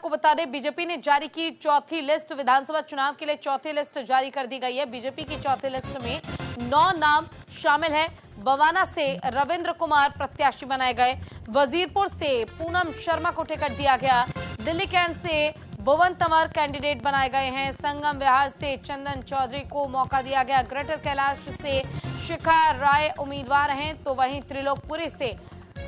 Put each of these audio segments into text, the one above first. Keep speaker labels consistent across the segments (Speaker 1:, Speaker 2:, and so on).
Speaker 1: आपको बता दें, बीजेपी ने जारी की चौथी लिस्ट। विधानसभा चुनाव के लिए चौथी लिस्ट जारी कर दी गई है। बीजेपी की चौथी लिस्ट में 9 नाम शामिल हैं। बवाना से रविंद्र कुमार प्रत्याशी बनाए गए, वजीरपुर से पूनम शर्मा को टिकट दिया गया, दिल्ली कैंट से भुवन तंवर कैंडिडेट बनाए गए हैं, संगम विहार से चंदन चौधरी को मौका दिया गया, ग्रेटर कैलाश से शिखा राय उम्मीदवार हैं, तो वहीं त्रिलोकपुरी से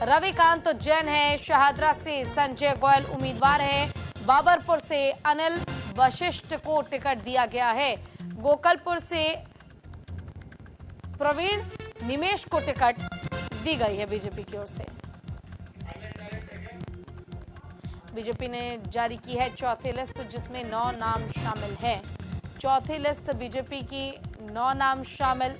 Speaker 1: रविकांत जैन है, शहादरा से संजय गोयल उम्मीदवार हैं, बाबरपुर से अनिल वशिष्ठ को टिकट दिया गया है, गोकलपुर से प्रवीण निमेश को टिकट दी गई है बीजेपी की ओर से। बीजेपी ने जारी की है चौथी लिस्ट, जिसमें 9 नाम शामिल हैं। चौथी लिस्ट बीजेपी की 9 नाम शामिल।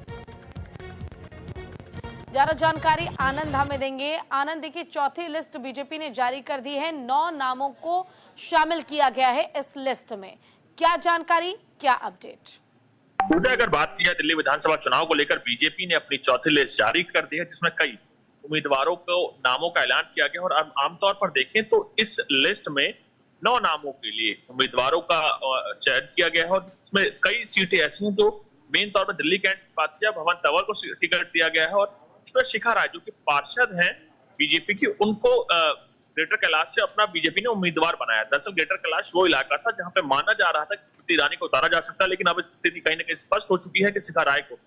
Speaker 1: ज्यादा जानकारी आनंद हमें देंगे। आनंद, देखिए चौथी लिस्ट बीजेपी ने जारी कर दी है, 9 नामों को शामिल किया गया है इस लिस्ट में। क्या जानकारी, क्या अपडेट?
Speaker 2: अगर बात की जाए दिल्ली विधानसभा चुनाव को लेकर, बीजेपी ने अपनी चौथी लिस्ट जारी कर दी है, जिसमें कई उम्मीदवारों को नामों का ऐलान किया गया। और आमतौर पर देखें तो इस लिस्ट में 9 नामों के लिए उम्मीदवारों का चयन किया गया है, और इसमें कई सीटें ऐसी हैं जो मेन तौर पर दिल्ली कैंट पातिया भवन तंवर को टिकट दिया गया है, और इसमें शिखा राय जो कि पार्षद हैं बीजेपी की, उनको ग्रेटर कैलाश से अपना बीजेपी ने उम्मीदवार बनाया। दरअसल ग्रेटर कैलाश वो इलाका था जहां पे माना जा रहा था कि स्मृति ईरानी को उतारा जा सकता है, लेकिन अब स्थिति कहीं ना कहीं स्पष्ट हो चुकी है कि शिखा राय को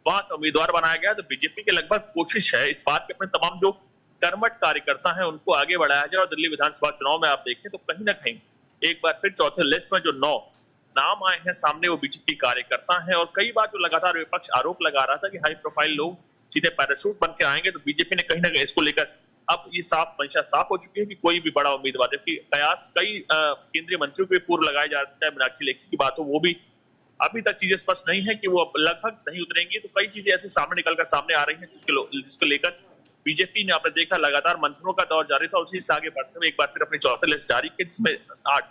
Speaker 2: वहां से उम्मीदवार बनाया गया। तो बीजेपी की लगभग कोशिश है इस बात की अपने तमाम जो कर्मठ कार्यकर्ता हैं उनको आगे बढ़ाया जाए, और दिल्ली विधानसभा चुनाव में आप देखें तो कहीं ना कहीं एक बार फिर चौथे लिस्ट में जो 9 नाम आए हैं सामने, वो बीजेपी कार्यकर्ता हैं। और कई बार जो लगातार विपक्ष आरोप लगा रहा था कि हाई प्रोफाइल लोग सीधे पैराशूट बन के आएंगे, तो बीजेपी ने कहीं ना कहीं इसको लेकर अब ये मंशा साफ हो चुकी है कि कोई भी बड़ा उम्मीदवार, जबकि कयास कई केंद्रीय मंत्रियों के पूर्व लगाए जाते हैं, मीनाक्षी लेखी की बात हो, वो भी अभी तक चीजें स्पष्ट नहीं है कि वो लगभग नहीं उतरेंगी। तो कई चीजें ऐसे सामने आ रही हैं जिसको लेकर बीजेपी ने, आपने देखा लगातार मंथनों का दौर जारी था, उसी से आगे बढ़ते हुए एक बार फिर अपनी चौथी लिस्ट जारी की, जिसमें 9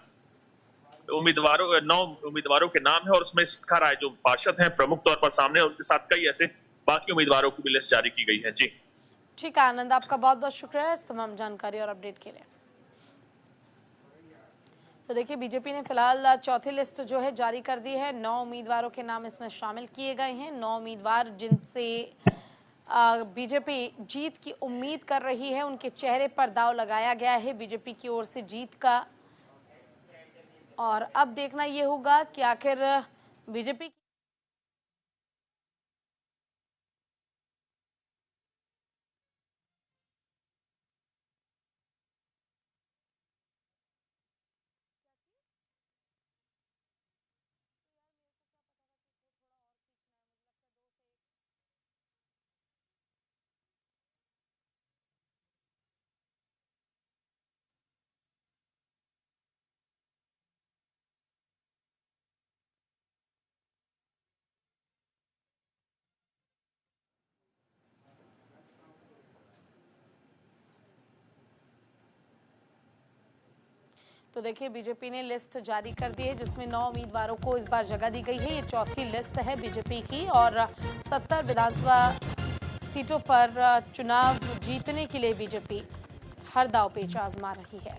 Speaker 2: उम्मीदवारों के नाम है, और उसमें शिखा राय जो पार्षद हैं प्रमुख तौर पर सामने, और उनके साथ कई ऐसे बाकी उम्मीदवारों की भी लिस्ट जारी की गई है। जी
Speaker 1: ठीक है आनंद, आपका बहुत बहुत शुक्रिया इस तमाम जानकारी और अपडेट के लिए। तो देखिए बीजेपी ने फिलहाल चौथी लिस्ट जो है जारी कर दी है। 9 उम्मीदवारों के नाम इसमें शामिल किए गए हैं। 9 उम्मीदवार जिनसे बीजेपी जीत की उम्मीद कर रही है, उनके चेहरे पर दाव लगाया गया है बीजेपी की ओर से जीत का। और अब देखना यह होगा कि आखिर बीजेपी तो देखिए बीजेपी ने लिस्ट जारी कर दी है, जिसमें 9 उम्मीदवारों को इस बार जगह दी गई है। ये चौथी लिस्ट है बीजेपी की, और 70 विधानसभा सीटों पर चुनाव जीतने के लिए बीजेपी हर दांव पेच आजमा रही है।